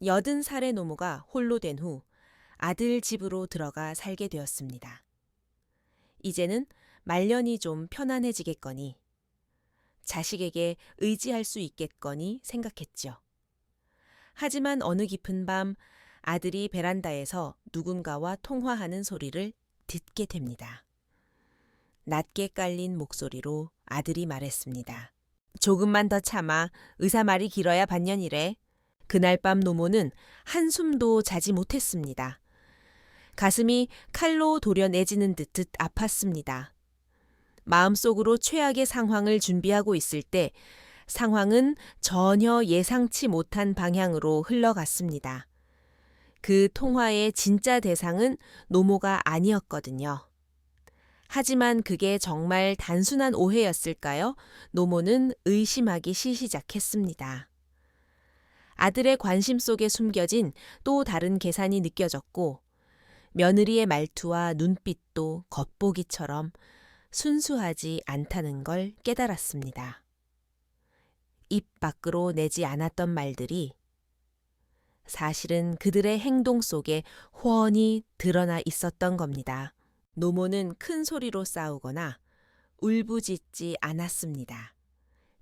80살의 노모가 홀로 된 후 아들 집으로 들어가 살게 되었습니다. 이제는 말년이 좀 편안해지겠거니, 자식에게 의지할 수 있겠거니 생각했죠. 하지만 어느 깊은 밤 아들이 베란다에서 누군가와 통화하는 소리를 듣게 됩니다. 낮게 깔린 목소리로 아들이 말했습니다. 조금만 더 참아. 의사 말이 길어야 반년이래. 그날 밤 노모는 한숨도 자지 못했습니다. 가슴이 칼로 도려내지는 듯 아팠습니다. 마음속으로 최악의 상황을 준비하고 있을 때 상황은 전혀 예상치 못한 방향으로 흘러갔습니다. 그 통화의 진짜 대상은 노모가 아니었거든요. 하지만 그게 정말 단순한 오해였을까요? 노모는 의심하기 시작했습니다. 아들의 관심 속에 숨겨진 또 다른 계산이 느껴졌고, 며느리의 말투와 눈빛도 겉보기처럼 순수하지 않다는 걸 깨달았습니다. 입 밖으로 내지 않았던 말들이 사실은 그들의 행동 속에 훤히 드러나 있었던 겁니다. 노모는 큰 소리로 싸우거나 울부짖지 않았습니다.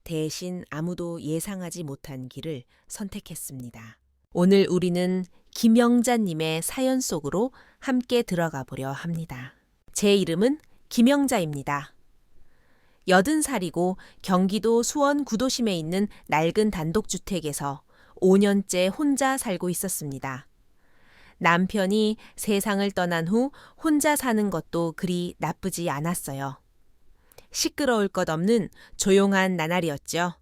대신 아무도 예상하지 못한 길을 선택했습니다. 오늘 우리는 김영자님의 사연 속으로 함께 들어가 보려 합니다. 제 이름은 김영자입니다. 80살이고 경기도 수원 구도심에 있는 낡은 단독주택에서 5년째 혼자 살고 있었습니다. 남편이 세상을 떠난 후 혼자 사는 것도 그리 나쁘지 않았어요. 시끄러울 것 없는 조용한 나날이었죠.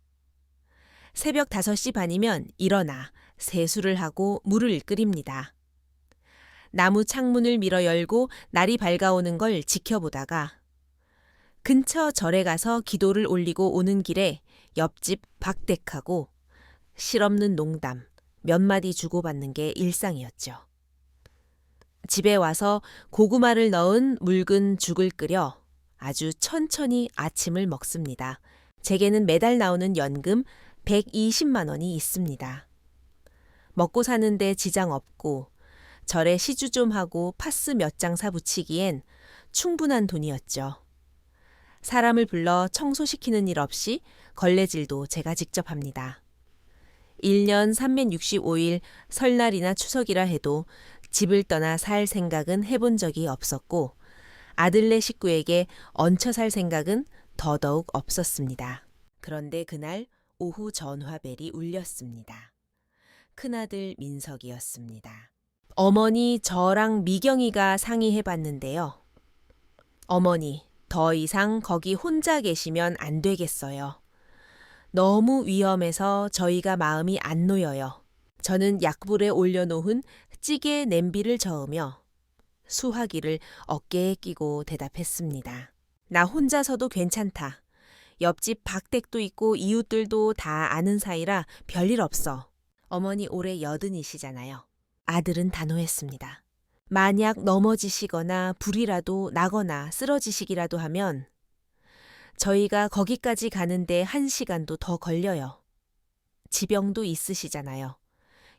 새벽 5시 반이면 일어나 세수를 하고 물을 끓입니다. 나무 창문을 밀어 열고 날이 밝아오는 걸 지켜보다가 근처 절에 가서 기도를 올리고 오는 길에 옆집 박댁하고 실없는 농담 몇 마디 주고받는 게 일상이었죠. 집에 와서 고구마를 넣은 묽은 죽을 끓여 아주 천천히 아침을 먹습니다. 제게는 매달 나오는 연금 120만 원이 있습니다. 먹고 사는데 지장 없고 절에 시주 좀 하고 파스 몇 장 사 붙이기엔 충분한 돈이었죠. 사람을 불러 청소시키는 일 없이 걸레질도 제가 직접 합니다. 1년 365일 설날이나 추석이라 해도 집을 떠나 살 생각은 해본 적이 없었고 아들네 식구에게 얹혀 살 생각은 더더욱 없었습니다. 그런데 그날 오후 전화벨이 울렸습니다. 큰아들 민석이었습니다. 어머니, 저랑 미경이가 상의해봤는데요. 어머니, 더 이상 거기 혼자 계시면 안 되겠어요. 너무 위험해서 저희가 마음이 안 놓여요. 저는 약불에 올려놓은 찌개 냄비를 저으며 수화기를 어깨에 끼고 대답했습니다. 나 혼자서도 괜찮다. 옆집 박댁도 있고 이웃들도 다 아는 사이라 별일 없어. 어머니 올해 80이시잖아요. 아들은 단호했습니다. 만약 넘어지시거나 불이라도 나거나 쓰러지시기라도 하면 저희가 거기까지 가는데 1시간도 더 걸려요. 지병도 있으시잖아요.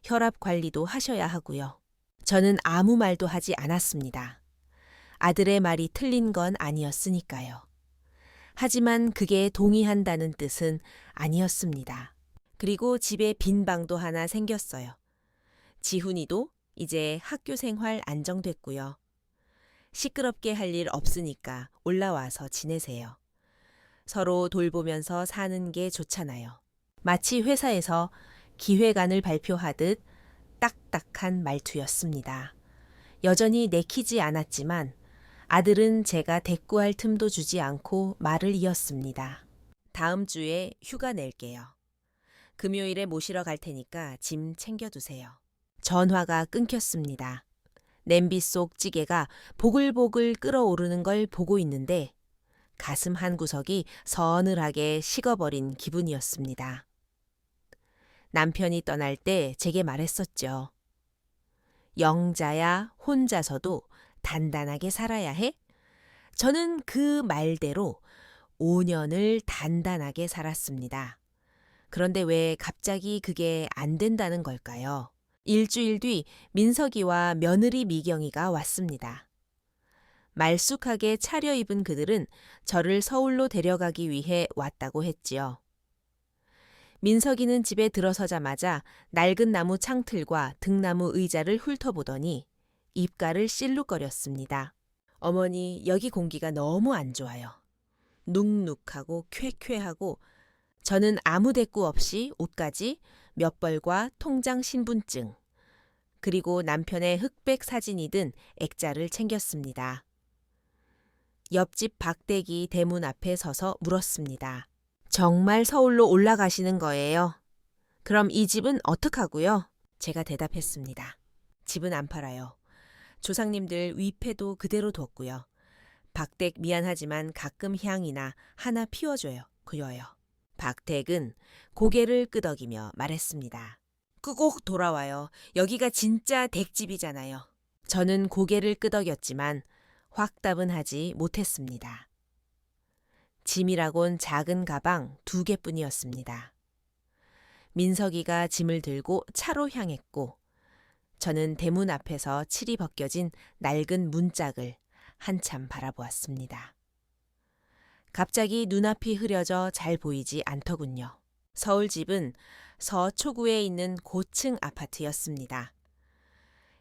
혈압 관리도 하셔야 하고요. 저는 아무 말도 하지 않았습니다. 아들의 말이 틀린 건 아니었으니까요. 하지만 그게 동의한다는 뜻은 아니었습니다. 그리고 집에 빈 방도 하나 생겼어요. 지훈이도 이제 학교 생활 안정됐고요. 시끄럽게 할 일 없으니까 올라와서 지내세요. 서로 돌보면서 사는 게 좋잖아요. 마치 회사에서 기획안을 발표하듯 딱딱한 말투였습니다. 여전히 내키지 않았지만 아들은 제가 대꾸할 틈도 주지 않고 말을 이었습니다. 다음 주에 휴가 낼게요. 금요일에 모시러 갈 테니까 짐 챙겨두세요. 전화가 끊겼습니다. 냄비 속 찌개가 보글보글 끓어오르는 걸 보고 있는데 가슴 한 구석이 서늘하게 식어버린 기분이었습니다. 남편이 떠날 때 제게 말했었죠. 영자야, 혼자서도 단단하게 살아야 해? 저는 그 말대로 5년을 단단하게 살았습니다. 그런데 왜 갑자기 그게 안 된다는 걸까요? 일주일 뒤 민석이와 며느리 미경이가 왔습니다. 말쑥하게 차려입은 그들은 저를 서울로 데려가기 위해 왔다고 했지요. 민석이는 집에 들어서자마자 낡은 나무 창틀과 등나무 의자를 훑어보더니 입가를 실룩거렸습니다. 어머니, 여기 공기가 너무 안 좋아요. 눅눅하고 쾌쾌하고 저는 아무 대꾸 없이 옷가지, 몇 벌과 통장 신분증, 그리고 남편의 흑백 사진이 든 액자를 챙겼습니다. 옆집 박대기 대문 앞에 서서 물었습니다. 정말 서울로 올라가시는 거예요? 그럼 이 집은 어떡하고요? 제가 대답했습니다. 집은 안 팔아요. 조상님들 위패도 그대로 뒀고요. 박댁 미안하지만 가끔 향이나 하나 피워줘요. 그려요. 박택은 고개를 끄덕이며 말했습니다. 꼭 돌아와요. 여기가 진짜 댁집이잖아요. 저는 고개를 끄덕였지만 확답은 하지 못했습니다. 짐이라곤 작은 가방 2개뿐이었습니다. 민석이가 짐을 들고 차로 향했고 저는 대문 앞에서 칠이 벗겨진 낡은 문짝을 한참 바라보았습니다. 갑자기 눈앞이 흐려져 잘 보이지 않더군요. 서울집은 서초구에 있는 고층 아파트였습니다.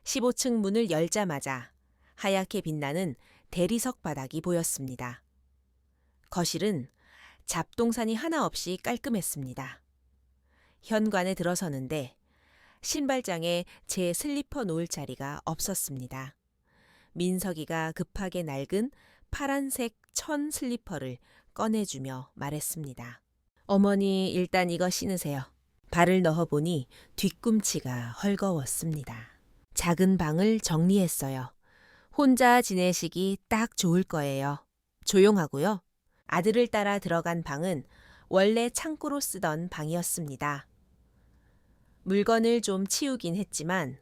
15층 문을 열자마자 하얗게 빛나는 대리석 바닥이 보였습니다. 거실은 잡동사니 하나 없이 깔끔했습니다. 현관에 들어서는데 신발장에 제 슬리퍼 놓을 자리가 없었습니다. 민석이가 급하게 낡은 파란색 천 슬리퍼를 꺼내주며 말했습니다. 어머니, 일단 이거 신으세요. 발을 넣어보니 뒤꿈치가 헐거웠습니다. 작은 방을 정리했어요. 혼자 지내시기 딱 좋을 거예요. 조용하고요. 아들을 따라 들어간 방은 원래 창고로 쓰던 방이었습니다. 물건을 좀 치우긴 했지만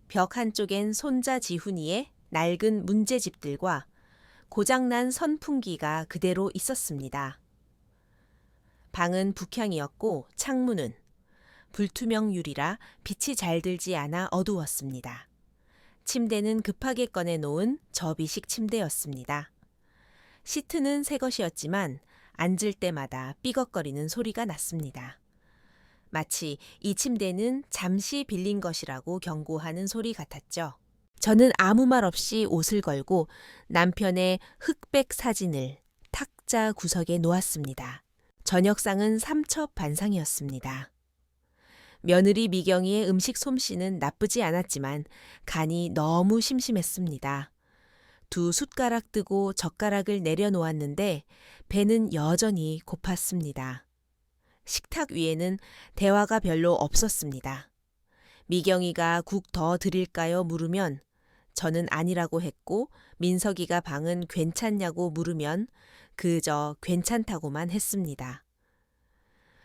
벽 한쪽엔 손자 지훈이의 낡은 문제집들과 고장난 선풍기가 그대로 있었습니다. 방은 북향이었고 창문은 불투명 유리라 빛이 잘 들지 않아 어두웠습니다. 침대는 급하게 꺼내놓은 접이식 침대였습니다. 시트는 새 것이었지만 앉을 때마다 삐걱거리는 소리가 났습니다. 마치 이 침대는 잠시 빌린 것이라고 경고하는 소리 같았죠. 저는 아무 말 없이 옷을 걸고 남편의 흑백 사진을 탁자 구석에 놓았습니다. 저녁상은 삼첩반상이었습니다. 며느리 미경이의 음식 솜씨는 나쁘지 않았지만 간이 너무 심심했습니다. 2 숟가락 뜨고 젓가락을 내려놓았는데 배는 여전히 고팠습니다. 식탁 위에는 대화가 별로 없었습니다. 미경이가 국 더 드릴까요? 물으면 저는 아니라고 했고 민석이가 방은 괜찮냐고 물으면 그저 괜찮다고만 했습니다.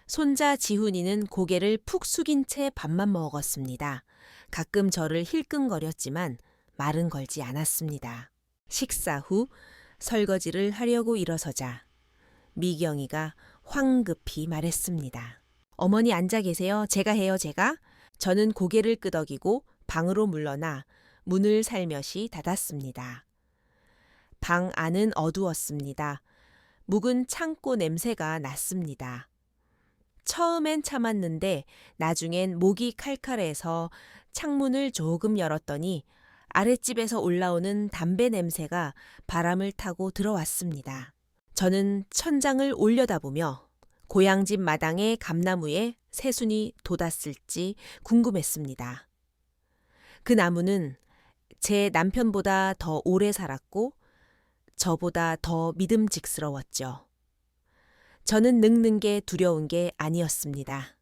손자 지훈이는 고개를 푹 숙인 채 밥만 먹었습니다. 가끔 저를 힐끔거렸지만 말은 걸지 않았습니다. 식사 후 설거지를 하려고 일어서자 미경이가 황급히 말했습니다. 어머니 앉아 계세요. 제가 해요, 제가. 저는 고개를 끄덕이고 방으로 물러나 문을 살며시 닫았습니다. 방 안은 어두웠습니다. 묵은 창고 냄새가 났습니다. 처음엔 참았는데 나중엔 목이 칼칼해서 창문을 조금 열었더니 아랫집에서 올라오는 담배 냄새가 바람을 타고 들어왔습니다. 저는 천장을 올려다보며 고향집 마당의 감나무에 새순이 돋았을지 궁금했습니다. 그 나무는 제 남편보다 더 오래 살았고 저보다 더 믿음직스러웠죠. 저는 늙는 게 두려운 게 아니었습니다.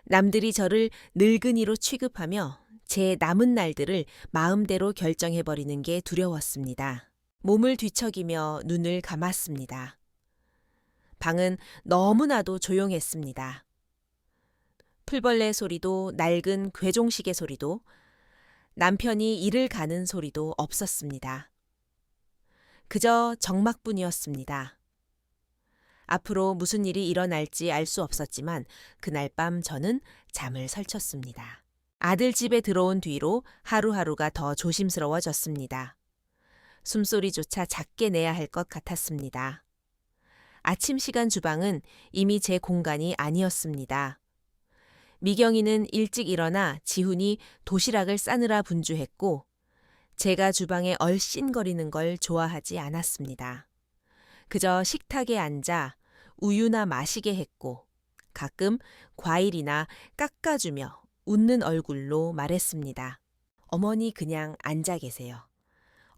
남들이 저를 늙은이로 취급하며 제 남은 날들을 마음대로 결정해버리는 게 두려웠습니다. 몸을 뒤척이며 눈을 감았습니다. 방은 너무나도 조용했습니다. 풀벌레 소리도 낡은 괴종시계 소리도 남편이 일을 가는 소리도 없었습니다. 그저 정막뿐이었습니다. 앞으로 무슨 일이 일어날지 알 수 없었지만 그날 밤 저는 잠을 설쳤습니다. 아들 집에 들어온 뒤로 하루하루가 더 조심스러워졌습니다. 숨소리조차 작게 내야 할 것 같았습니다. 아침 시간 주방은 이미 제 공간이 아니었습니다. 미경이는 일찍 일어나 지훈이 도시락을 싸느라 분주했고 제가 주방에 얼씬거리는 걸 좋아하지 않았습니다. 그저 식탁에 앉아 우유나 마시게 했고 가끔 과일이나 깎아주며 웃는 얼굴로 말했습니다. 어머니 그냥 앉아 계세요.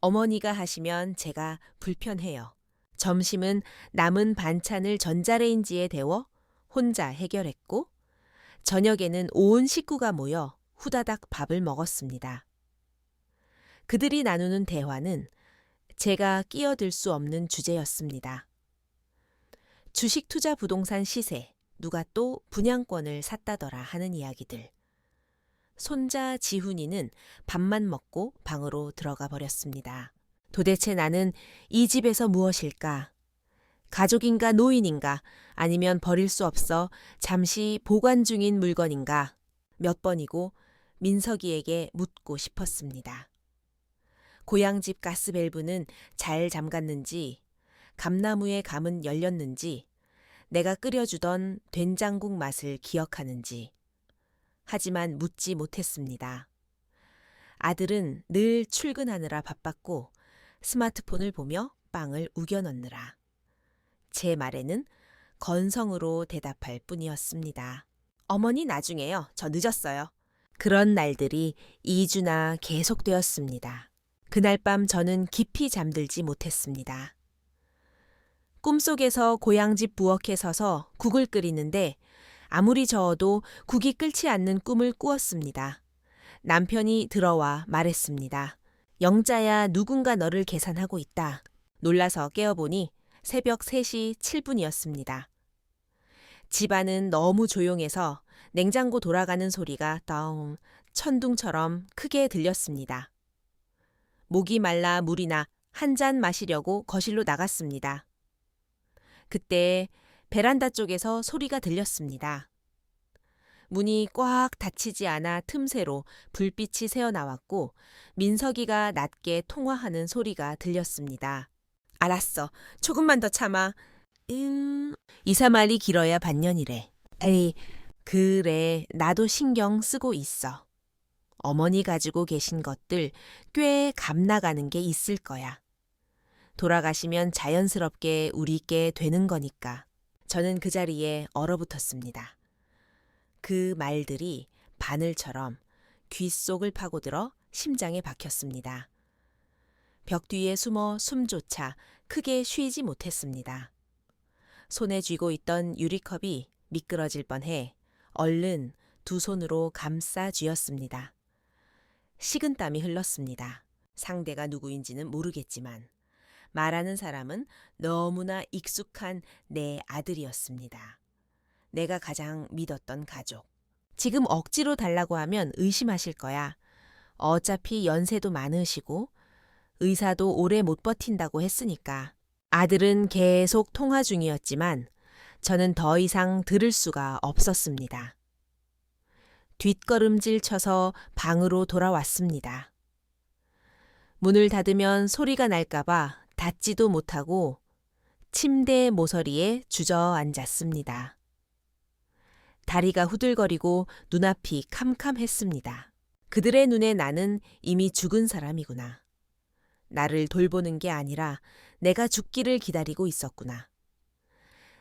어머니가 하시면 제가 불편해요. 점심은 남은 반찬을 전자레인지에 데워 혼자 해결했고 저녁에는 온 식구가 모여 후다닥 밥을 먹었습니다. 그들이 나누는 대화는 제가 끼어들 수 없는 주제였습니다. 주식 투자 부동산 시세, 누가 또 분양권을 샀다더라 하는 이야기들. 손자 지훈이는 밥만 먹고 방으로 들어가 버렸습니다. 도대체 나는 이 집에서 무엇일까? 가족인가 노인인가 아니면 버릴 수 없어 잠시 보관 중인 물건인가 몇 번이고 민석이에게 묻고 싶었습니다. 고향집 가스밸브는 잘 잠갔는지 감나무의 감은 열렸는지 내가 끓여주던 된장국 맛을 기억하는지 하지만 묻지 못했습니다. 아들은 늘 출근하느라 바빴고 스마트폰을 보며 빵을 우겨 넣느라 제 말에는 건성으로 대답할 뿐이었습니다. 어머니 나중에요. 저 늦었어요. 그런 날들이 2주나 계속되었습니다. 그날 밤 저는 깊이 잠들지 못했습니다. 꿈속에서 고향집 부엌에 서서 국을 끓이는데 아무리 저어도 국이 끓지 않는 꿈을 꾸었습니다. 남편이 들어와 말했습니다. 영자야, 누군가 너를 계산하고 있다. 놀라서 깨어보니 새벽 3시 7분이었습니다. 집안은 너무 조용해서 냉장고 돌아가는 소리가 덩 천둥처럼 크게 들렸습니다. 목이 말라 물이나 한 잔 마시려고 거실로 나갔습니다. 그때 베란다 쪽에서 소리가 들렸습니다. 문이 꽉 닫히지 않아 틈새로 불빛이 새어나왔고 민석이가 낮게 통화하는 소리가 들렸습니다. 알았어. 조금만 더 참아. 2, 3말이 길어야 반년이래. 에이, 그래. 나도 신경 쓰고 있어. 어머니 가지고 계신 것들 꽤 값나가는 게 있을 거야. 돌아가시면 자연스럽게 우리께 되는 거니까. 저는 그 자리에 얼어붙었습니다. 그 말들이 바늘처럼 귓속을 파고들어 심장에 박혔습니다. 벽 뒤에 숨어 숨조차 크게 쉬지 못했습니다. 손에 쥐고 있던 유리컵이 미끄러질 뻔해 얼른 두 손으로 감싸 쥐었습니다. 식은땀이 흘렀습니다. 상대가 누구인지는 모르겠지만 말하는 사람은 너무나 익숙한 내 아들이었습니다. 내가 가장 믿었던 가족. 지금 억지로 달라고 하면 의심하실 거야. 어차피 연세도 많으시고 의사도 오래 못 버틴다고 했으니까. 아들은 계속 통화 중이었지만 저는 더 이상 들을 수가 없었습니다. 뒷걸음질 쳐서 방으로 돌아왔습니다. 문을 닫으면 소리가 날까봐 닫지도 못하고 침대 모서리에 주저앉았습니다. 다리가 후들거리고 눈앞이 캄캄했습니다. 그들의 눈에 나는 이미 죽은 사람이구나. 나를 돌보는 게 아니라 내가 죽기를 기다리고 있었구나.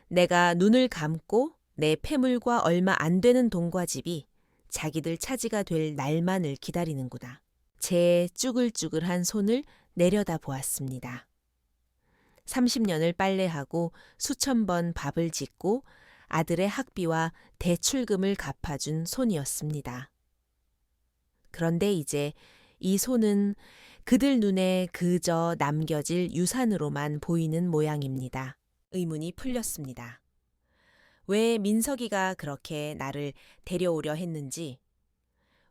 내가 눈을 감고 내 폐물과 얼마 안 되는 돈과 집이 자기들 차지가 될 날만을 기다리는구나. 제 쭈글쭈글한 손을 내려다 보았습니다. 30년을 빨래하고 수천 번 밥을 짓고 아들의 학비와 대출금을 갚아준 손이었습니다. 그런데 이제 이 손은 그들 눈에 그저 남겨질 유산으로만 보이는 모양입니다. 의문이 풀렸습니다. 왜 민석이가 그렇게 나를 데려오려 했는지,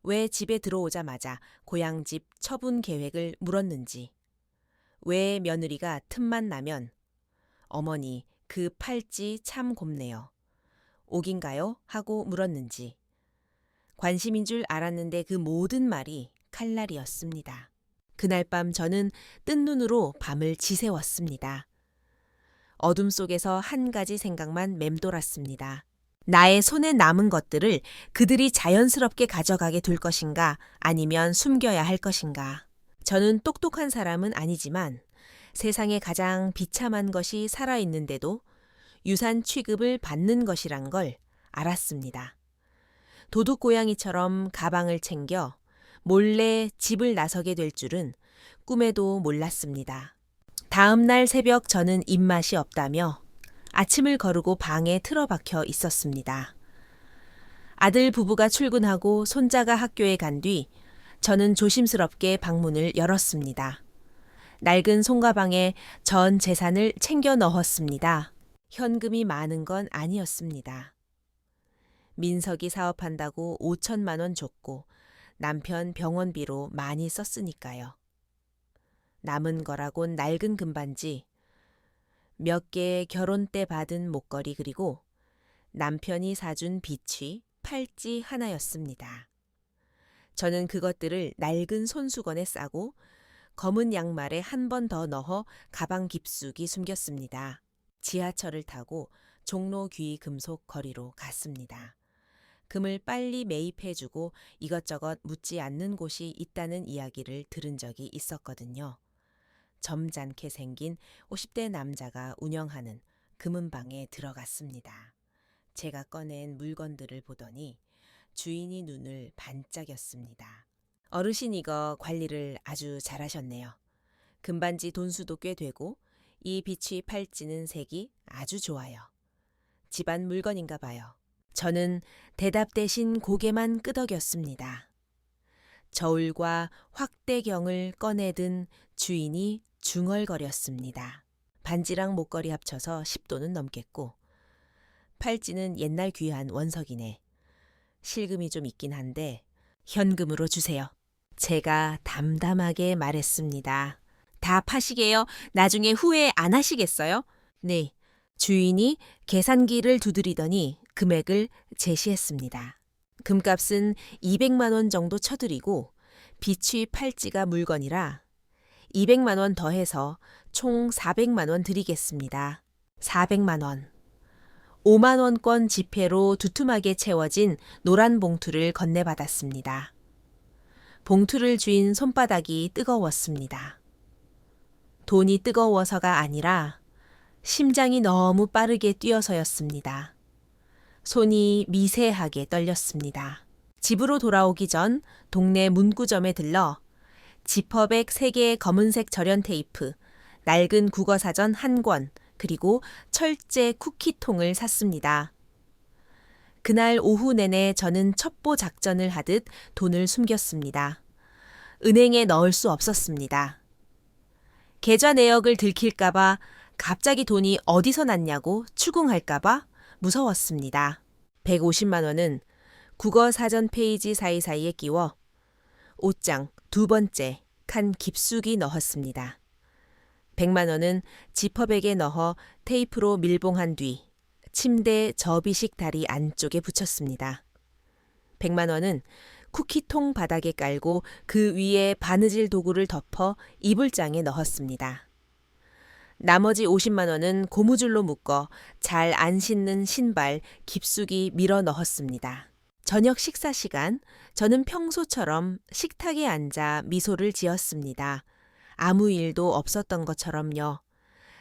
왜 집에 들어오자마자 고향집 처분 계획을 물었는지, 왜 며느리가 틈만 나면 어머니 그 팔찌 참 곱네요. 옥인가요? 하고 물었는지, 관심인 줄 알았는데 그 모든 말이 칼날이었습니다. 그날 밤 저는 뜬 눈으로 밤을 지새웠습니다. 어둠 속에서 한 가지 생각만 맴돌았습니다. 나의 손에 남은 것들을 그들이 자연스럽게 가져가게 둘 것인가 아니면 숨겨야 할 것인가. 저는 똑똑한 사람은 아니지만 세상에 가장 비참한 것이 살아있는데도 유산 취급을 받는 것이란 걸 알았습니다. 도둑고양이처럼 가방을 챙겨 몰래 집을 나서게 될 줄은 꿈에도 몰랐습니다. 다음 날 새벽 저는 입맛이 없다며 아침을 거르고 방에 틀어박혀 있었습니다. 아들 부부가 출근하고 손자가 학교에 간 뒤 저는 조심스럽게 방문을 열었습니다. 낡은 손가방에 전 재산을 챙겨 넣었습니다. 현금이 많은 건 아니었습니다. 민석이 사업한다고 5천만 원 줬고 남편 병원비로 많이 썼으니까요. 남은 거라곤 낡은 금반지, 몇 개의 결혼 때 받은 목걸이 그리고 남편이 사준 비취, 팔찌 하나였습니다. 저는 그것들을 낡은 손수건에 싸고 검은 양말에 한 번 더 넣어 가방 깊숙이 숨겼습니다. 지하철을 타고 종로 귀 금속 거리로 갔습니다. 금을 빨리 매입해주고 이것저것 묻지 않는 곳이 있다는 이야기를 들은 적이 있었거든요. 점잖게 생긴 50대 남자가 운영하는 금은방에 들어갔습니다. 제가 꺼낸 물건들을 보더니 주인이 눈을 반짝였습니다. 어르신 이거 관리를 아주 잘하셨네요. 금반지 돈수도 꽤 되고 이 비취 팔찌는 색이 아주 좋아요. 집안 물건인가 봐요. 저는 대답 대신 고개만 끄덕였습니다. 저울과 확대경을 꺼내든 주인이 중얼거렸습니다. 반지랑 목걸이 합쳐서 10도는 넘겠고 팔찌는 옛날 귀한 원석이네. 실금이 좀 있긴 한데 현금으로 주세요. 제가 담담하게 말했습니다. 다 파시게요? 나중에 후회 안 하시겠어요? 네. 주인이 계산기를 두드리더니 금액을 제시했습니다. 금값은 200만 원 정도 쳐드리고 비취 팔찌가 물건이라 200만 원 더해서 총 400만 원 드리겠습니다. 400만 원. 5만 원권 지폐로 두툼하게 채워진 노란 봉투를 건네받았습니다. 봉투를 쥔 손바닥이 뜨거웠습니다. 돈이 뜨거워서가 아니라 심장이 너무 빠르게 뛰어서였습니다. 손이 미세하게 떨렸습니다. 집으로 돌아오기 전 동네 문구점에 들러 지퍼백 3개의 검은색 절연 테이프, 낡은 국어사전 1권, 그리고 철제 쿠키통을 샀습니다. 그날 오후 내내 저는 첩보 작전을 하듯 돈을 숨겼습니다. 은행에 넣을 수 없었습니다. 계좌 내역을 들킬까봐 갑자기 돈이 어디서 났냐고 추궁할까봐 무서웠습니다. 150만 원은 국어 사전 페이지 사이사이에 끼워 옷장 2번째 칸 깊숙이 넣었습니다. 100만 원은 지퍼백에 넣어 테이프로 밀봉한 뒤 침대 접이식 다리 안쪽에 붙였습니다. 100만 원은 쿠키통 바닥에 깔고 그 위에 바느질 도구를 덮어 이불장에 넣었습니다. 나머지 50만 원은 고무줄로 묶어 잘 안 신는 신발 깊숙이 밀어 넣었습니다. 저녁 식사 시간, 저는 평소처럼 식탁에 앉아 미소를 지었습니다. 아무 일도 없었던 것처럼요.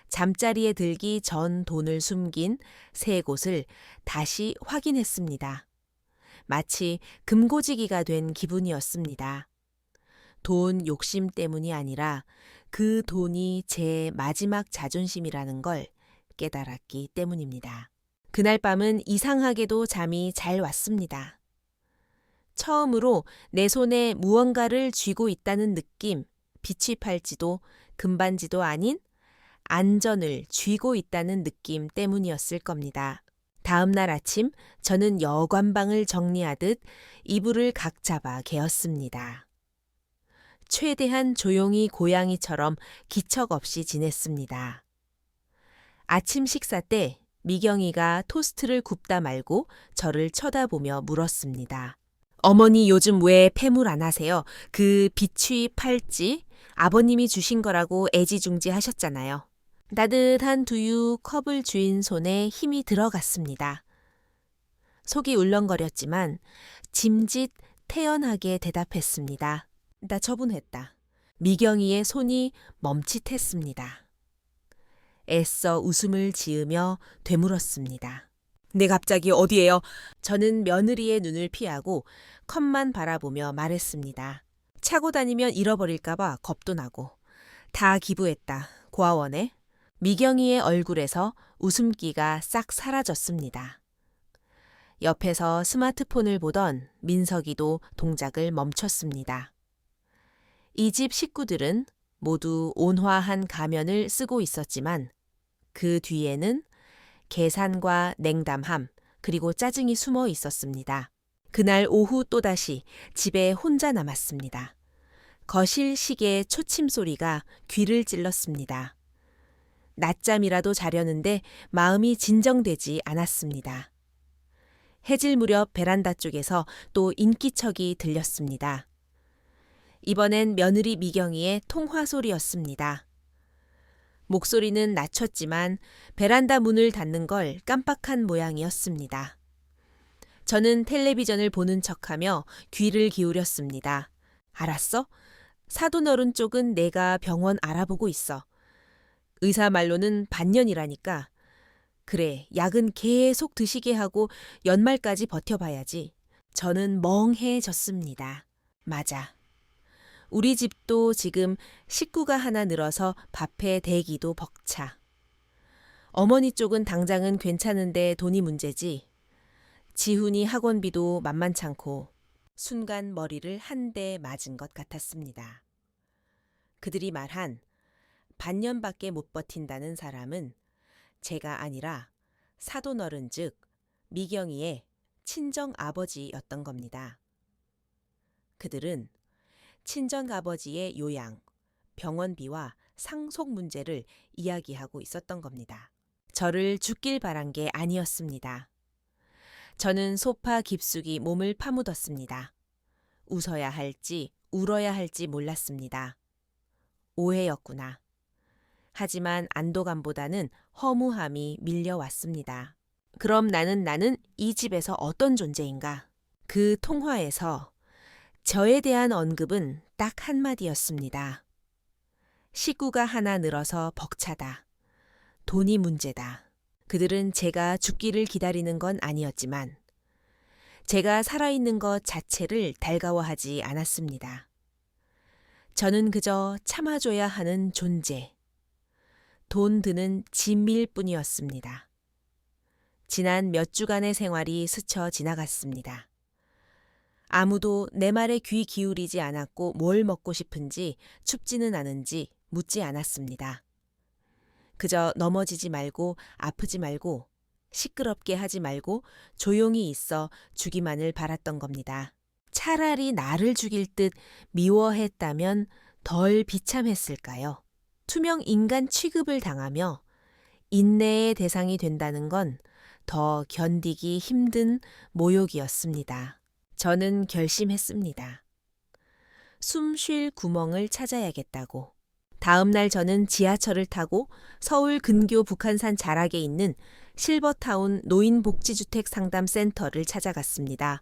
잠자리에 들기 전 돈을 숨긴 3곳을 다시 확인했습니다. 마치 금고지기가 된 기분이었습니다. 돈 욕심 때문이 아니라 그 돈이 제 마지막 자존심이라는 걸 깨달았기 때문입니다. 그날 밤은 이상하게도 잠이 잘 왔습니다. 처음으로 내 손에 무언가를 쥐고 있다는 느낌, 비취 팔찌도 금반지도 아닌 안전을 쥐고 있다는 느낌 때문이었을 겁니다. 다음 날 아침 저는 여관방을 정리하듯 이불을 각 잡아 개었습니다. 최대한 조용히 고양이처럼 기척 없이 지냈습니다. 아침 식사 때 미경이가 토스트를 굽다 말고 저를 쳐다보며 물었습니다. 어머니 요즘 왜 패물 안 하세요? 그 비취 팔찌 아버님이 주신 거라고 애지중지 하셨잖아요. 따뜻한 두유 컵을 쥔 손에 힘이 들어갔습니다. 속이 울렁거렸지만 짐짓 태연하게 대답했습니다. 나 처분했다. 미경이의 손이 멈칫했습니다. 애써 웃음을 지으며 되물었습니다. 네, 갑자기 어디에요? 저는 며느리의 눈을 피하고 컵만 바라보며 말했습니다. 차고 다니면 잃어버릴까봐 겁도 나고. 다 기부했다. 고아원에. 미경이의 얼굴에서 웃음기가 싹 사라졌습니다. 옆에서 스마트폰을 보던 민석이도 동작을 멈췄습니다. 이 집 식구들은 모두 온화한 가면을 쓰고 있었지만 그 뒤에는 계산과 냉담함 그리고 짜증이 숨어 있었습니다. 그날 오후 또다시 집에 혼자 남았습니다. 거실 시계 초침 소리가 귀를 찔렀습니다. 낮잠이라도 자려는데 마음이 진정되지 않았습니다. 해질 무렵 베란다 쪽에서 또 인기척이 들렸습니다. 이번엔 며느리 미경이의 통화 소리였습니다. 목소리는 낮췄지만 베란다 문을 닫는 걸 깜빡한 모양이었습니다. 저는 텔레비전을 보는 척하며 귀를 기울였습니다. 알았어? 사돈어른 쪽은 내가 병원 알아보고 있어. 의사 말로는 반년이라니까. 그래, 약은 계속 드시게 하고 연말까지 버텨봐야지. 저는 멍해졌습니다. 맞아. 우리 집도 지금 식구가 하나 늘어서 밥해 대기도 벅차. 어머니 쪽은 당장은 괜찮은데 돈이 문제지. 지훈이 학원비도 만만찮고 순간 머리를 한 대 맞은 것 같았습니다. 그들이 말한 반년밖에 못 버틴다는 사람은 제가 아니라 사돈어른 즉 미경이의 친정 아버지였던 겁니다. 그들은 친정 아버지의 요양, 병원비와 상속 문제를 이야기하고 있었던 겁니다. 저를 죽길 바란 게 아니었습니다. 저는 소파 깊숙이 몸을 파묻었습니다. 웃어야 할지 울어야 할지 몰랐습니다. 오해였구나. 하지만 안도감보다는 허무함이 밀려왔습니다. 그럼 나는 이 집에서 어떤 존재인가? 그 통화에서 저에 대한 언급은 딱 한마디였습니다. 식구가 하나 늘어서 벅차다. 돈이 문제다. 그들은 제가 죽기를 기다리는 건 아니었지만 제가 살아있는 것 자체를 달가워하지 않았습니다. 저는 그저 참아줘야 하는 존재. 돈 드는 짐일 뿐이었습니다. 지난 몇 주간의 생활이 스쳐 지나갔습니다. 아무도 내 말에 귀 기울이지 않았고 뭘 먹고 싶은지 춥지는 않은지 묻지 않았습니다. 그저 넘어지지 말고 아프지 말고 시끄럽게 하지 말고 조용히 있어 주기만을 바랐던 겁니다. 차라리 나를 죽일 듯 미워했다면 덜 비참했을까요? 투명 인간 취급을 당하며 인내의 대상이 된다는 건 더 견디기 힘든 모욕이었습니다. 저는 결심했습니다. 숨 쉴 구멍을 찾아야겠다고. 다음 날 저는 지하철을 타고 서울 근교 북한산 자락에 있는 실버타운 노인복지주택 상담센터를 찾아갔습니다.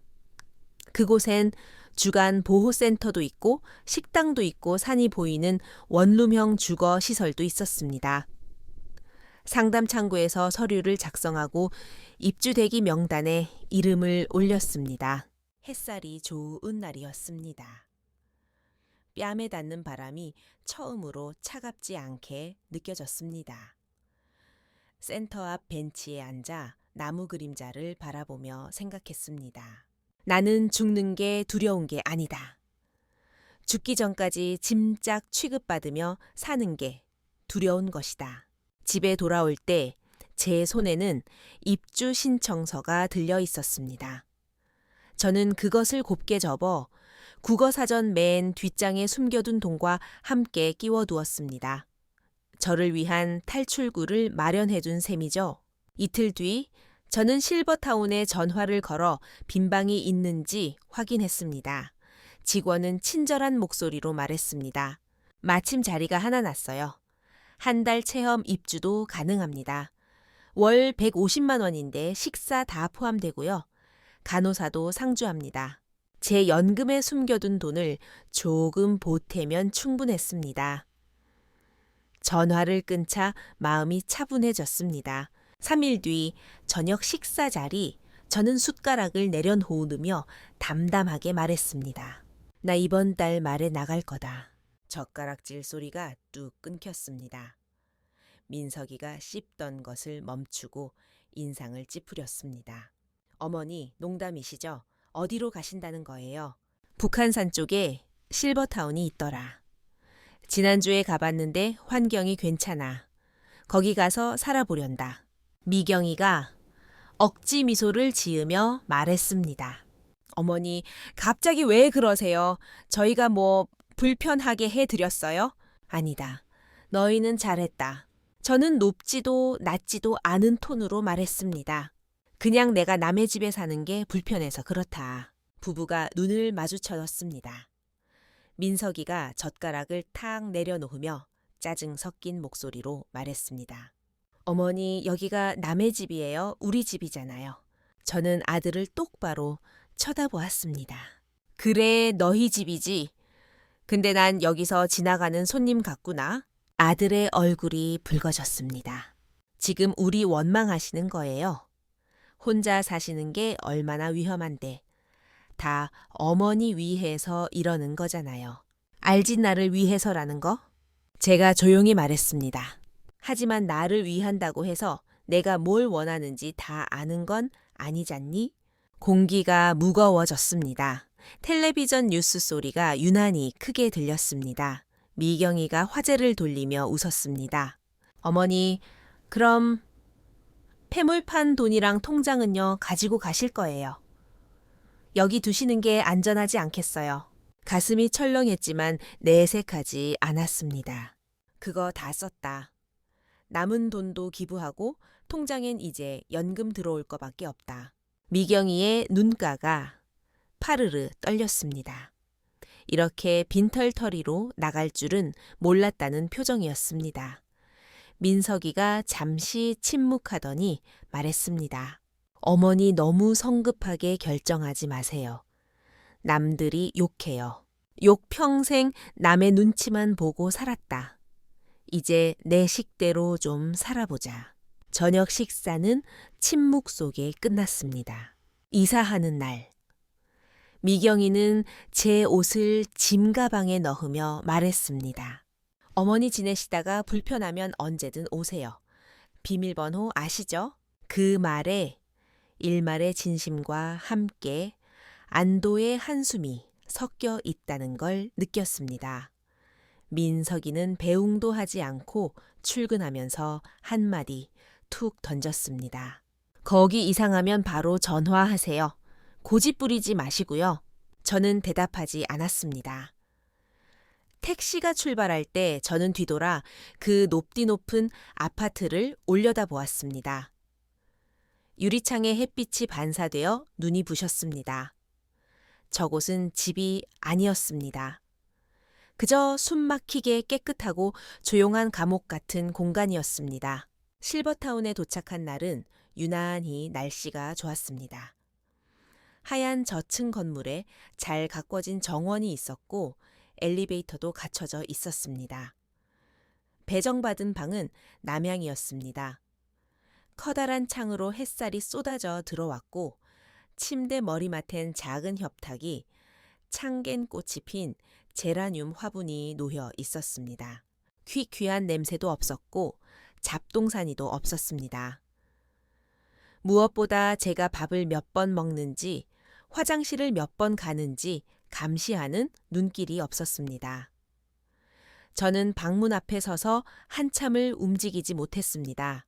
그곳엔 주간 보호센터도 있고 식당도 있고 산이 보이는 원룸형 주거 시설도 있었습니다. 상담 창구에서 서류를 작성하고 입주 대기 명단에 이름을 올렸습니다. 햇살이 좋은 날이었습니다. 뺨에 닿는 바람이 처음으로 차갑지 않게 느껴졌습니다. 센터 앞 벤치에 앉아 나무 그림자를 바라보며 생각했습니다. 나는 죽는 게 두려운 게 아니다. 죽기 전까지 짐짝 취급받으며 사는 게 두려운 것이다. 집에 돌아올 때 제 손에는 입주 신청서가 들려 있었습니다. 저는 그것을 곱게 접어 국어사전 맨 뒷장에 숨겨둔 돈과 함께 끼워두었습니다. 저를 위한 탈출구를 마련해둔 셈이죠. 이틀 뒤 저는 실버타운에 전화를 걸어 빈방이 있는지 확인했습니다. 직원은 친절한 목소리로 말했습니다. 마침 자리가 하나 났어요. 한 달 체험 입주도 가능합니다. 월 150만 원인데 식사 다 포함되고요. 간호사도 상주합니다. 제 연금에 숨겨둔 돈을 조금 보태면 충분했습니다. 전화를 끊자 마음이 차분해졌습니다. 3일 뒤 저녁 식사 자리, 저는 숟가락을 내려놓으며 담담하게 말했습니다. 나 이번 달 말에 나갈 거다. 젓가락질 소리가 뚝 끊겼습니다. 민석이가 씹던 것을 멈추고 인상을 찌푸렸습니다. 어머니, 농담이시죠? 어디로 가신다는 거예요? 북한산 쪽에 실버타운이 있더라. 지난주에 가봤는데 환경이 괜찮아. 거기 가서 살아보련다. 미경이가 억지 미소를 지으며 말했습니다. 어머니, 갑자기 왜 그러세요? 저희가 뭐 불편하게 해드렸어요? 아니다. 너희는 잘했다. 저는 높지도 낮지도 않은 톤으로 말했습니다. 그냥 내가 남의 집에 사는 게 불편해서 그렇다. 부부가 눈을 마주쳤습니다. 민석이가 젓가락을 탁 내려놓으며 짜증 섞인 목소리로 말했습니다. 어머니, 여기가 남의 집이에요? 우리 집이잖아요. 저는 아들을 똑바로 쳐다보았습니다. 그래, 너희 집이지. 근데 난 여기서 지나가는 손님 같구나. 아들의 얼굴이 붉어졌습니다. 지금 우리 원망하시는 거예요. 혼자 사시는 게 얼마나 위험한데. 다 어머니 위해서 이러는 거잖아요. 알지 나를 위해서라는 거? 제가 조용히 말했습니다. 하지만 나를 위한다고 해서 내가 뭘 원하는지 다 아는 건 아니잖니? 공기가 무거워졌습니다. 텔레비전 뉴스 소리가 유난히 크게 들렸습니다. 미경이가 화제를 돌리며 웃었습니다. 어머니, 그럼 폐물판 돈이랑 통장은요 가지고 가실 거예요. 여기 두시는 게 안전하지 않겠어요. 가슴이 철렁했지만 내색하지 않았습니다. 그거 다 썼다. 남은 돈도 기부하고 통장엔 이제 연금 들어올 거밖에 없다. 미경이의 눈가가 파르르 떨렸습니다. 이렇게 빈털터리로 나갈 줄은 몰랐다는 표정이었습니다. 민석이가 잠시 침묵하더니 말했습니다. 어머니 너무 성급하게 결정하지 마세요. 남들이 욕해요. 욕 평생 남의 눈치만 보고 살았다. 이제 내 식대로 좀 살아보자. 저녁 식사는 침묵 속에 끝났습니다. 이사하는 날. 미경이는 제 옷을 짐 가방에 넣으며 말했습니다. 어머니 지내시다가 불편하면 언제든 오세요. 비밀번호 아시죠? 그 말에 일말의 진심과 함께 안도의 한숨이 섞여 있다는 걸 느꼈습니다. 민석이는 배웅도 하지 않고 출근하면서 한마디 툭 던졌습니다. 거기 이상하면 바로 전화하세요. 고집 부리지 마시고요. 저는 대답하지 않았습니다. 택시가 출발할 때 저는 뒤돌아 그 높디 높은 아파트를 올려다보았습니다. 유리창에 햇빛이 반사되어 눈이 부셨습니다. 저곳은 집이 아니었습니다. 그저 숨막히게 깨끗하고 조용한 감옥 같은 공간이었습니다. 실버타운에 도착한 날은 유난히 날씨가 좋았습니다. 하얀 저층 건물에 잘 가꿔진 정원이 있었고 엘리베이터도 갖춰져 있었습니다. 배정받은 방은 남향이었습니다. 커다란 창으로 햇살이 쏟아져 들어왔고 침대 머리맡엔 작은 협탁이 창겐 꽃이 핀 제라늄 화분이 놓여 있었습니다. 퀴퀴한 냄새도 없었고 잡동사니도 없었습니다. 무엇보다 제가 밥을 몇 번 먹는지 화장실을 몇 번 가는지 감시하는 눈길이 없었습니다. 저는 방문 앞에 서서 한참을 움직이지 못했습니다.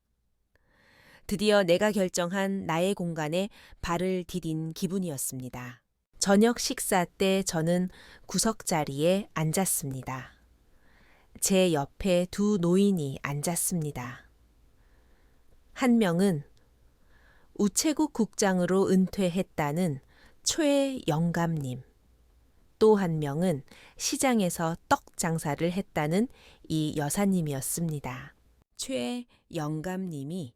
드디어 내가 결정한 나의 공간에 발을 디딘 기분이었습니다. 저녁 식사 때 저는 구석자리에 앉았습니다. 제 옆에 두 노인이 앉았습니다. 한 명은 우체국 국장으로 은퇴했다는 최영감님. 또 한 명은 시장에서 떡 장사를 했다는 이 여사님이었습니다. 최영감님이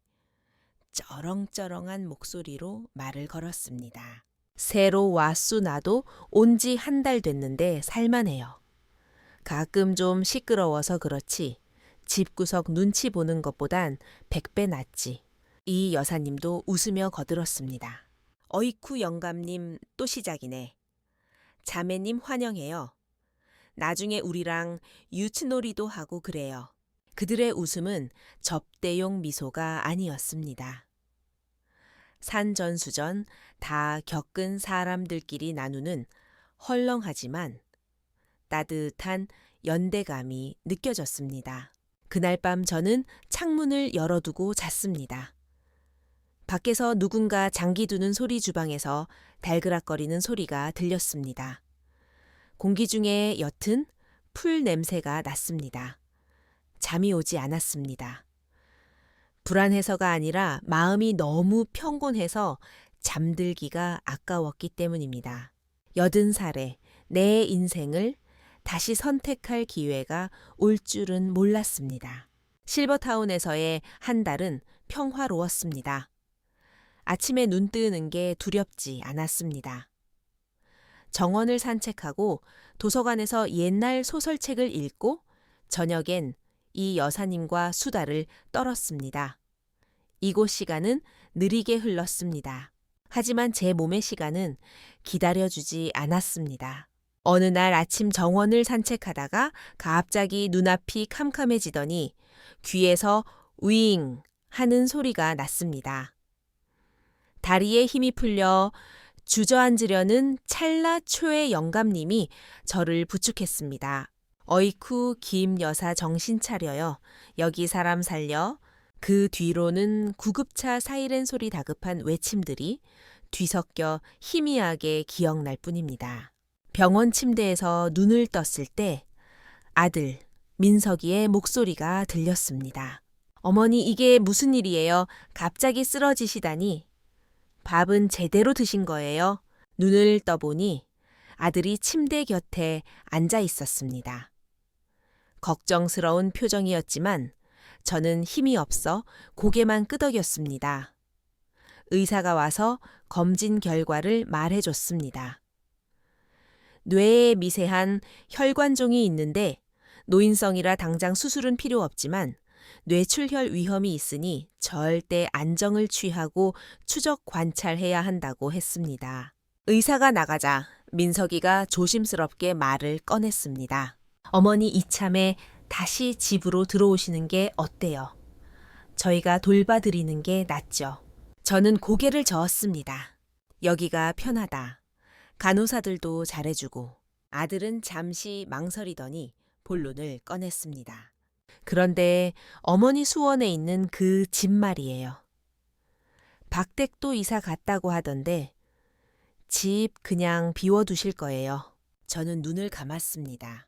쩌렁쩌렁한 목소리로 말을 걸었습니다. 새로 왔수 나도 온 지 한 달 됐는데 살만해요. 가끔 좀 시끄러워서 그렇지 집구석 눈치 보는 것보단 100배 낫지. 이 여사님도 웃으며 거들었습니다. 어이쿠 영감님 또 시작이네. 자매님 환영해요. 나중에 우리랑 유치놀이도 하고 그래요. 그들의 웃음은 접대용 미소가 아니었습니다. 산전수전 다 겪은 사람들끼리 나누는 헐렁하지만 따뜻한 연대감이 느껴졌습니다. 그날 밤 저는 창문을 열어두고 잤습니다. 밖에서 누군가 장기 두는 소리 주방에서 달그락거리는 소리가 들렸습니다. 공기 중에 옅은 풀 냄새가 났습니다. 잠이 오지 않았습니다. 불안해서가 아니라 마음이 너무 평온해서 잠들기가 아까웠기 때문입니다. 80살에 내 인생을 다시 선택할 기회가 올 줄은 몰랐습니다. 실버타운에서의 한 달은 평화로웠습니다. 아침에 눈 뜨는 게 두렵지 않았습니다. 정원을 산책하고 도서관에서 옛날 소설책을 읽고 저녁엔 이 여사님과 수다를 떨었습니다. 이곳 시간은 느리게 흘렀습니다. 하지만 제 몸의 시간은 기다려주지 않았습니다. 어느 날 아침 정원을 산책하다가 갑자기 눈앞이 캄캄해지더니 귀에서 윙 하는 소리가 났습니다. 다리에 힘이 풀려 주저앉으려는 찰나 초의 영감님이 저를 부축했습니다. 어이쿠 김 여사 정신 차려요. 여기 사람 살려. 그 뒤로는 구급차 사이렌 소리 다급한 외침들이 뒤섞여 희미하게 기억날 뿐입니다. 병원 침대에서 눈을 떴을 때 아들 민석이의 목소리가 들렸습니다. 어머니 이게 무슨 일이에요? 갑자기 쓰러지시다니. 밥은 제대로 드신 거예요? 눈을 떠보니 아들이 침대 곁에 앉아 있었습니다. 걱정스러운 표정이었지만 저는 힘이 없어 고개만 끄덕였습니다. 의사가 와서 검진 결과를 말해줬습니다. 뇌에 미세한 혈관종이 있는데 노인성이라 당장 수술은 필요 없지만 뇌출혈 위험이 있으니 절대 안정을 취하고 추적 관찰해야 한다고 했습니다. 의사가 나가자 민석이가 조심스럽게 말을 꺼냈습니다. 어머니 이참에 다시 집으로 들어오시는 게 어때요? 저희가 돌봐드리는 게 낫죠. 저는 고개를 저었습니다. 여기가 편하다. 간호사들도 잘해주고. 아들은 잠시 망설이더니 본론을 꺼냈습니다. 그런데 어머니 수원에 있는 그 집 말이에요. 박댁도 이사 갔다고 하던데 집 그냥 비워두실 거예요. 저는 눈을 감았습니다.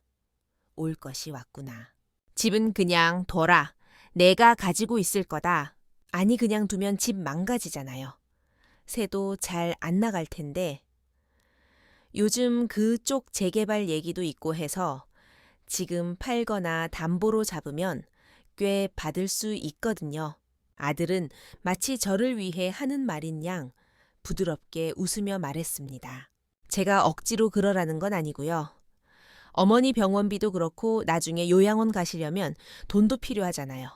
올 것이 왔구나. 집은 그냥 둬라. 내가 가지고 있을 거다. 아니 그냥 두면 집 망가지잖아요. 새도 잘 안 나갈 텐데. 요즘 그쪽 재개발 얘기도 있고 해서 지금 팔거나 담보로 잡으면 꽤 받을 수 있거든요. 아들은 마치 저를 위해 하는 말인 양 부드럽게 웃으며 말했습니다. 제가 억지로 그러라는 건 아니고요. 어머니 병원비도 그렇고 나중에 요양원 가시려면 돈도 필요하잖아요.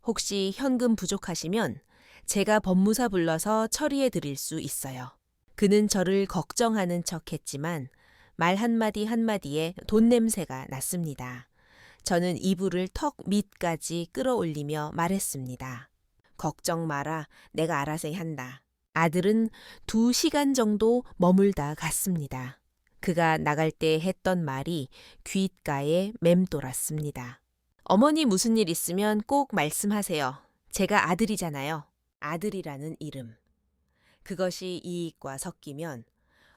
혹시 현금 부족하시면 제가 법무사 불러서 처리해 드릴 수 있어요. 그는 저를 걱정하는 척했지만 말 한마디 한마디에 돈 냄새가 났습니다. 저는 이불을 턱 밑까지 끌어올리며 말했습니다. 걱정 마라. 내가 알아서 한다. 아들은 2시간 정도 머물다 갔습니다. 그가 나갈 때 했던 말이 귓가에 맴돌았습니다. 어머니 무슨 일 있으면 꼭 말씀하세요. 제가 아들이잖아요. 아들이라는 이름. 그것이 이익과 섞이면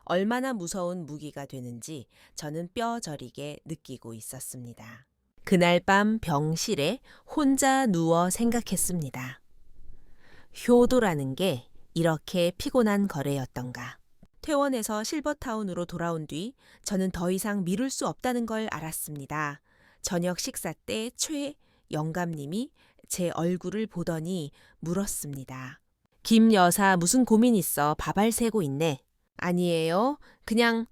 얼마나 무서운 무기가 되는지 저는 뼈저리게 느끼고 있었습니다. 그날 밤 병실에 혼자 누워 생각했습니다. 효도라는 게 이렇게 피곤한 거래였던가. 퇴원해서 실버타운으로 돌아온 뒤 저는 더 이상 미룰 수 없다는 걸 알았습니다. 저녁 식사 때 최 영감님이 제 얼굴을 보더니 물었습니다. 김 여사 무슨 고민 있어? 밥알 새고 있네. 아니에요. 그냥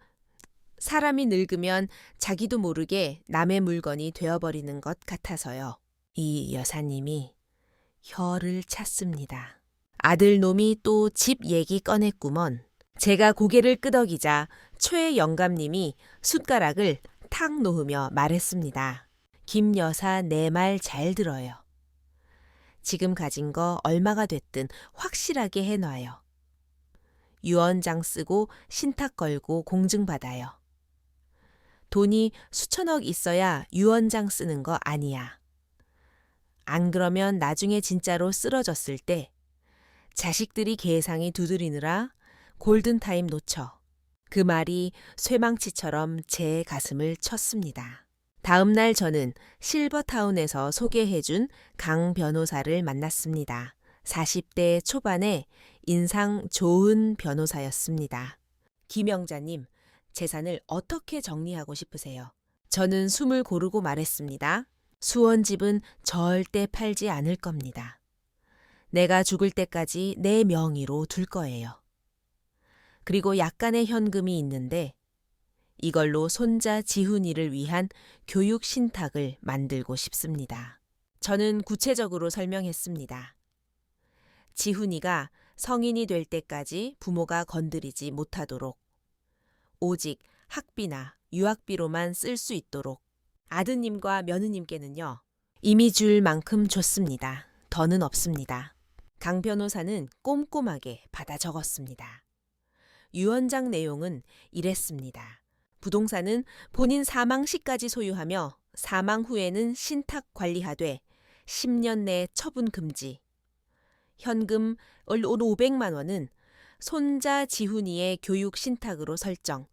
사람이 늙으면 자기도 모르게 남의 물건이 되어버리는 것 같아서요. 이 여사님이 혀를 찼습니다. 아들 놈이 또 집 얘기 꺼냈구먼. 제가 고개를 끄덕이자 최 영감님이 숟가락을 탁 놓으며 말했습니다. 김 여사 내 말 잘 들어요. 지금 가진 거 얼마가 됐든 확실하게 해놔요. 유언장 쓰고 신탁 걸고 공증받아요. 돈이 수천억 있어야 유언장 쓰는 거 아니야. 안 그러면 나중에 진짜로 쓰러졌을 때 자식들이 계상이 두드리느라 골든타임 놓쳐. 그 말이 쇠망치처럼 제 가슴을 쳤습니다. 다음 날 저는 실버타운에서 소개해준 강 변호사를 만났습니다. 40대 초반의 인상 좋은 변호사였습니다. 김영자님, 재산을 어떻게 정리하고 싶으세요? 저는 숨을 고르고 말했습니다. 수원집은 절대 팔지 않을 겁니다. 내가 죽을 때까지 내 명의로 둘 거예요. 그리고 약간의 현금이 있는데 이걸로 손자 지훈이를 위한 교육 신탁을 만들고 싶습니다. 저는 구체적으로 설명했습니다. 지훈이가 성인이 될 때까지 부모가 건드리지 못하도록 오직 학비나 유학비로만 쓸 수 있도록 아드님과 며느님께는요. 이미 줄 만큼 줬습니다. 더는 없습니다. 강 변호사는 꼼꼼하게 받아 적었습니다. 유언장 내용은 이랬습니다. 부동산은 본인 사망 시까지 소유하며 사망 후에는 신탁 관리하되 10년 내 처분 금지. 현금 500만 원은 손자 지훈이의 교육 신탁으로 설정.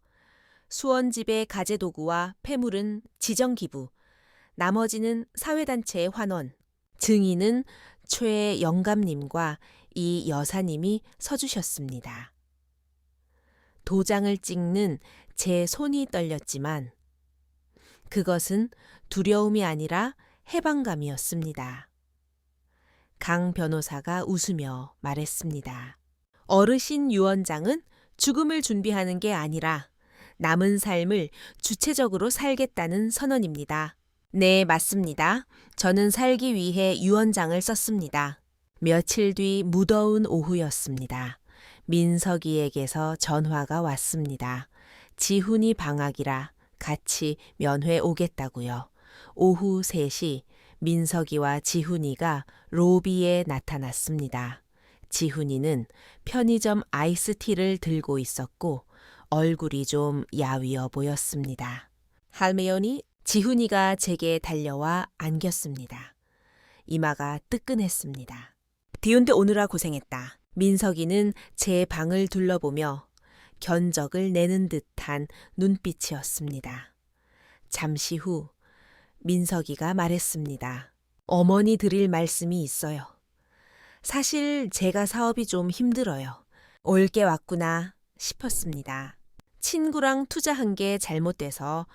수원집의 가재도구와 폐물은 지정기부. 나머지는 사회단체에 환원. 증인은 최 영감님과 이 여사님이 서주셨습니다. 도장을 찍는 제 손이 떨렸지만 그것은 두려움이 아니라 해방감이었습니다. 강 변호사가 웃으며 말했습니다. 어르신 유언장은 죽음을 준비하는 게 아니라 남은 삶을 주체적으로 살겠다는 선언입니다. 네, 맞습니다. 저는 살기 위해 유언장을 썼습니다. 며칠 뒤 무더운 오후였습니다. 민석이에게서 전화가 왔습니다. 지훈이 방학이라 같이 면회 오겠다고요. 오후 3시 민석이와 지훈이가 로비에 나타났습니다. 지훈이는 편의점 아이스티를 들고 있었고 얼굴이 좀 야위어 보였습니다. 할매연이 지훈이가 제게 달려와 안겼습니다. 이마가 뜨끈했습니다. 비운데 오느라 고생했다. 민석이는 제 방을 둘러보며 견적을 내는 듯한 눈빛이었습니다. 잠시 후 민석이가 말했습니다. 어머니 드릴 말씀이 있어요. 사실 제가 사업이 좀 힘들어요. 올 게 왔구나 싶었습니다. 친구랑 투자한 게 잘못돼서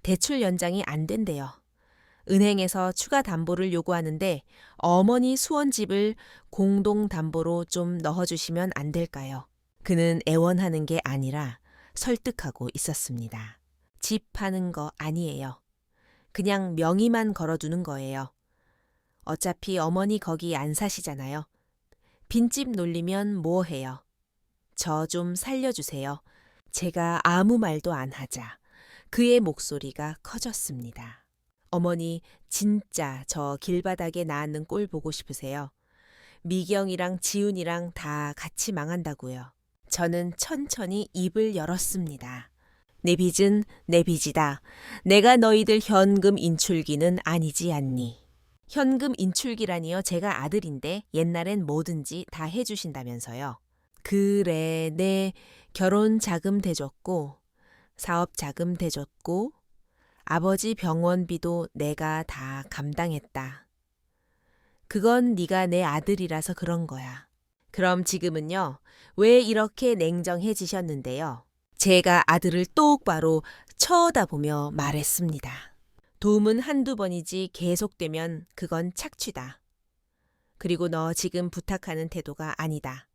대출 연장이 안 된대요. 은행에서 추가 담보를 요구하는데 어머니 수원집을 공동담보로 좀 넣어주시면 안 될까요? 그는 애원하는 게 아니라 설득하고 있었습니다. 집 파는 거 아니에요. 그냥 명의만 걸어두는 거예요. 어차피 어머니 거기 안 사시잖아요. 빈집 놀리면 뭐 해요? 저 좀 살려주세요. 제가 아무 말도 안 하자 그의 목소리가 커졌습니다. 어머니 진짜 저 길바닥에 나앉는 꼴 보고 싶으세요? 미경이랑 지훈이랑 다 같이 망한다고요. 저는 천천히 입을 열었습니다. 내 빚은 내 빚이다. 내가 너희들 현금 인출기는 아니지 않니? 현금 인출기라니요. 제가 아들인데 옛날엔 뭐든지 다 해주신다면서요. 그래, 내 결혼 자금 대줬고 사업 자금 대줬고 아버지 병원비도 내가 다 감당했다. 그건 네가 내 아들이라서 그런 거야. 그럼 지금은요, 왜 이렇게 냉정해지셨는데요? 제가 아들을 똑바로 쳐다보며 말했습니다. 도움은 한두 번이지 계속되면 그건 착취다. 그리고 너 지금 부탁하는 태도가 아니다.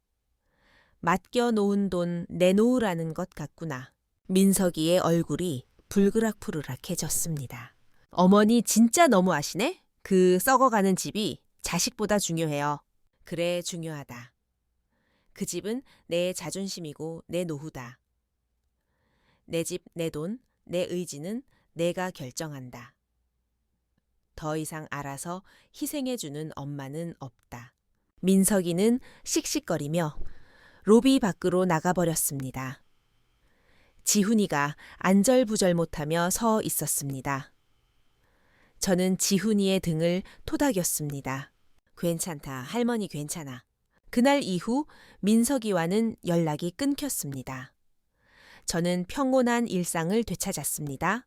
맡겨놓은 돈 내놓으라는 것 같구나. 민석이의 얼굴이 불그락푸르락해졌습니다. 어머니 진짜 너무하시네? 그 썩어가는 집이 자식보다 중요해요. 그래, 중요하다. 그 집은 내 자존심이고 내 노후다. 내 집, 내 돈, 내 의지는 내가 결정한다. 더 이상 알아서 희생해주는 엄마는 없다. 민석이는 씩씩거리며 로비 밖으로 나가버렸습니다. 지훈이가 안절부절 못하며 서 있었습니다. 저는 지훈이의 등을 토닥였습니다. 괜찮다, 할머니 괜찮아. 그날 이후 민석이와는 연락이 끊겼습니다. 저는 평온한 일상을 되찾았습니다.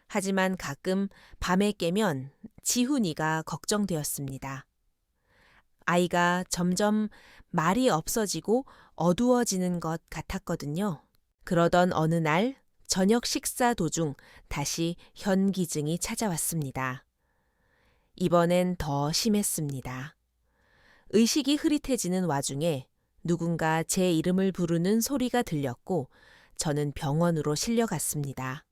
하지만 가끔 밤에 깨면 지훈이가 걱정되었습니다. 아이가 점점 말이 없어지고 어두워지는 것 같았거든요. 그러던 어느 날 저녁 식사 도중 다시 현기증이 찾아왔습니다. 이번엔 더 심했습니다. 의식이 흐릿해지는 와중에 누군가 제 이름을 부르는 소리가 들렸고 저는 병원으로 실려갔습니다.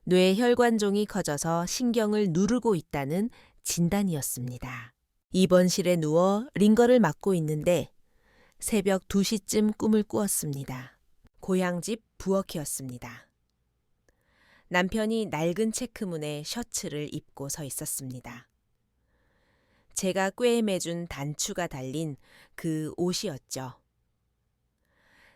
뇌혈관종이 커져서 신경을 누르고 있다는 진단이었습니다. 입원실에 누워 링거를 맞고 있는데 새벽 2시쯤 꿈을 꾸었습니다. 고향집 부엌이었습니다. 남편이 낡은 체크문에 셔츠를 입고 서 있었습니다. 제가 꿰매준 단추가 달린 그 옷이었죠.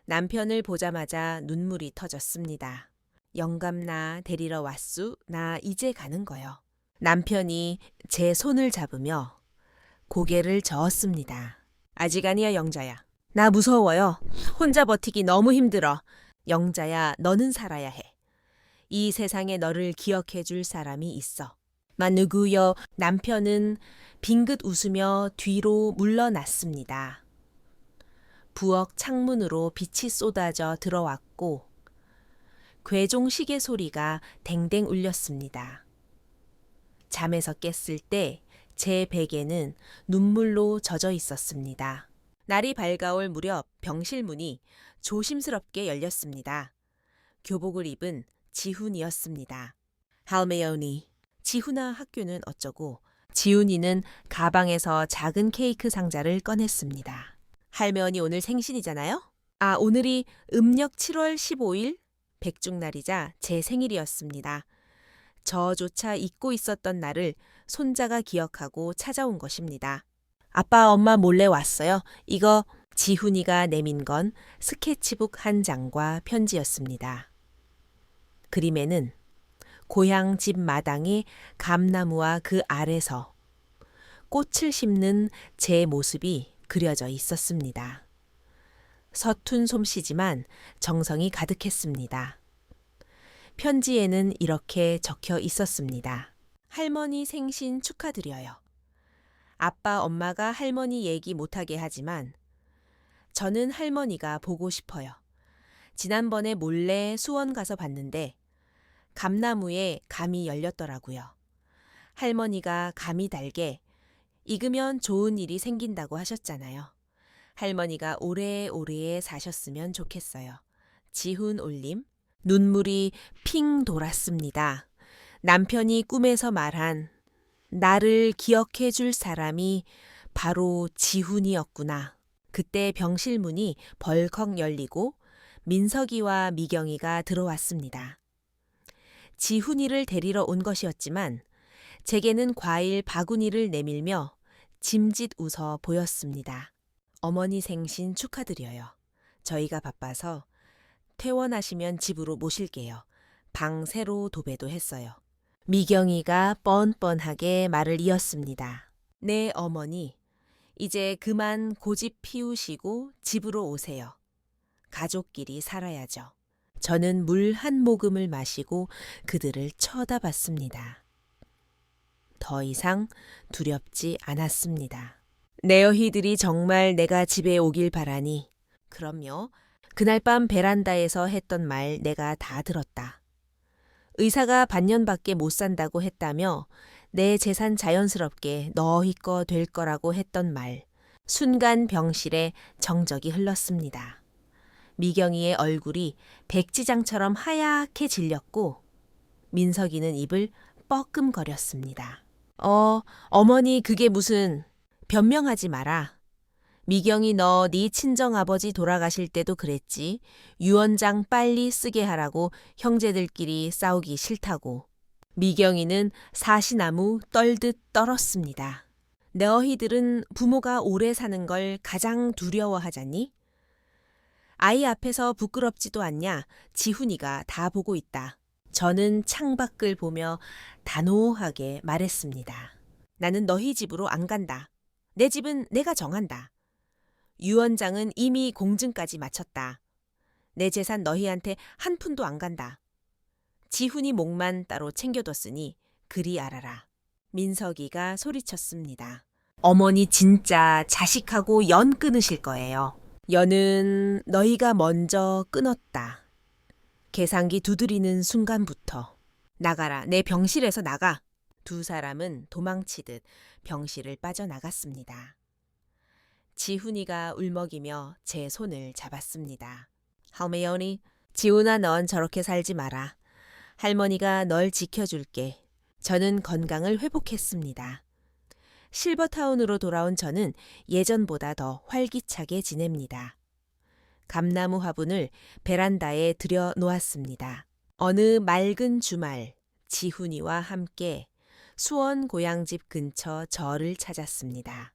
남편을 보자마자 눈물이 터졌습니다. 영감나 데리러 왔수? 나 이제 가는 거요. 남편이 제 손을 잡으며 고개를 저었습니다. 아직 아니야, 영자야. 나 무서워요. 혼자 버티기 너무 힘들어. 영자야, 너는 살아야 해. 이 세상에 너를 기억해 줄 사람이 있어. 마 누구요? 남편은 빙긋 웃으며 뒤로 물러났습니다. 부엌 창문으로 빛이 쏟아져 들어왔고 괴종 시계 소리가 댕댕 울렸습니다. 잠에서 깼을 때 제 베개는 눈물로 젖어 있었습니다. 날이 밝아올 무렵 병실 문이 조심스럽게 열렸습니다. 교복을 입은 지훈이었습니다. 할메오니, 지훈아 학교는 어쩌고? 지훈이는 가방에서 작은 케이크 상자를 꺼냈습니다. 할머니 오늘 생신이잖아요? 아, 오늘이 음력 7월 15일 백중날이자 제 생일이었습니다. 저조차 잊고 있었던 날을 손자가 기억하고 찾아온 것입니다. 아빠, 엄마 몰래 왔어요. 이거 지훈이가 내민 건 스케치북 한 장과 편지였습니다. 그림에는 고향 집 마당의 감나무와 그 아래서 꽃을 심는 제 모습이 그려져 있었습니다. 서툰 솜씨지만 정성이 가득했습니다. 편지에는 이렇게 적혀 있었습니다. 할머니 생신 축하드려요. 아빠, 엄마가 할머니 얘기 못하게 하지만 저는 할머니가 보고 싶어요. 지난번에 몰래 수원 가서 봤는데 감나무에 감이 열렸더라고요. 할머니가 감이 달게 익으면 좋은 일이 생긴다고 하셨잖아요. 할머니가 오래오래 사셨으면 좋겠어요. 지훈 올림. 눈물이 핑 돌았습니다. 남편이 꿈에서 말한 나를 기억해 줄 사람이 바로 지훈이었구나. 그때 병실 문이 벌컥 열리고 민석이와 미경이가 들어왔습니다. 지훈이를 데리러 온 것이었지만 제게는 과일 바구니를 내밀며 짐짓 웃어 보였습니다. 어머니 생신 축하드려요. 저희가 바빠서 퇴원하시면 집으로 모실게요. 방 새로 도배도 했어요. 미경이가 뻔뻔하게 말을 이었습니다. 네, 어머니. 이제 그만 고집 피우시고 집으로 오세요. 가족끼리 살아야죠. 저는 물 한 모금을 마시고 그들을 쳐다봤습니다. 더 이상 두렵지 않았습니다. 내 어희들이 정말 내가 집에 오길 바라니. 그럼요. 그날 밤 베란다에서 했던 말 내가 다 들었다. 의사가 반년밖에 못 산다고 했다며 내 재산 자연스럽게 너희 거 될 거라고 했던 말. 순간 병실에 정적이 흘렀습니다. 미경이의 얼굴이 백지장처럼 하얗게 질렸고 민석이는 입을 뻐끔거렸습니다. 어머니 그게 무슨... 변명하지 마라. 미경이 너 네 친정아버지 돌아가실 때도 그랬지. 유언장 빨리 쓰게 하라고 형제들끼리 싸우기 싫다고. 미경이는 사시나무 떨듯 떨었습니다. 너희들은 부모가 오래 사는 걸 가장 두려워하잖니? 아이 앞에서 부끄럽지도 않냐? 지훈이가 다 보고 있다. 저는 창밖을 보며 단호하게 말했습니다. 나는 너희 집으로 안 간다. 내 집은 내가 정한다. 유언장은 이미 공증까지 마쳤다. 내 재산 너희한테 한 푼도 안 간다. 지훈이 목만 따로 챙겨뒀으니 그리 알아라. 민석이가 소리쳤습니다. 어머니 진짜 자식하고 연 끊으실 거예요. 연은 너희가 먼저 끊었다. 계산기 두드리는 순간부터. 나가라. 내 병실에서 나가. 두 사람은 도망치듯 병실을 빠져나갔습니다. 지훈이가 울먹이며 제 손을 잡았습니다. 할머니, 지훈아 넌 저렇게 살지 마라. 할머니가 널 지켜줄게. 저는 건강을 회복했습니다. 실버타운으로 돌아온 저는 예전보다 더 활기차게 지냅니다. 감나무 화분을 베란다에 들여 놓았습니다. 어느 맑은 주말, 지훈이와 함께 수원 고향집 근처 절을 찾았습니다.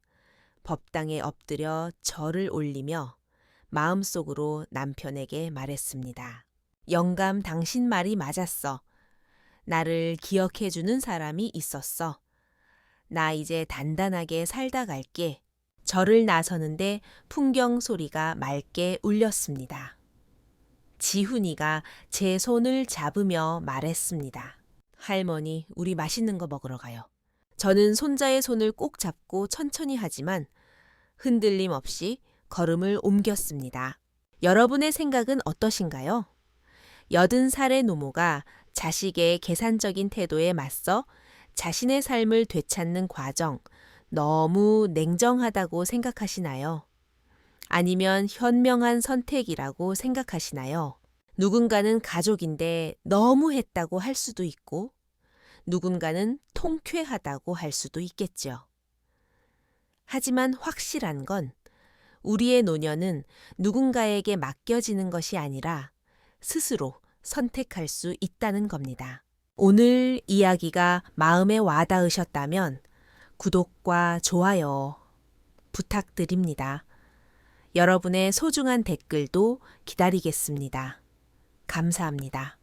법당에 엎드려 절을 올리며 마음속으로 남편에게 말했습니다. 영감 당신 말이 맞았어. 나를 기억해주는 사람이 있었어. 나 이제 단단하게 살다 갈게. 절을 나서는데 풍경 소리가 맑게 울렸습니다. 지훈이가 제 손을 잡으며 말했습니다. 할머니, 우리 맛있는 거 먹으러 가요. 저는 손자의 손을 꼭 잡고 천천히 하지만 흔들림 없이 걸음을 옮겼습니다. 여러분의 생각은 어떠신가요? 80살의 노모가 자식의 계산적인 태도에 맞서 자신의 삶을 되찾는 과정, 너무 냉정하다고 생각하시나요? 아니면 현명한 선택이라고 생각하시나요? 누군가는 가족인데 너무했다고 할 수도 있고 누군가는 통쾌하다고 할 수도 있겠죠. 하지만 확실한 건 우리의 노년은 누군가에게 맡겨지는 것이 아니라 스스로 선택할 수 있다는 겁니다. 오늘 이야기가 마음에 와닿으셨다면 구독과 좋아요 부탁드립니다. 여러분의 소중한 댓글도 기다리겠습니다. 감사합니다.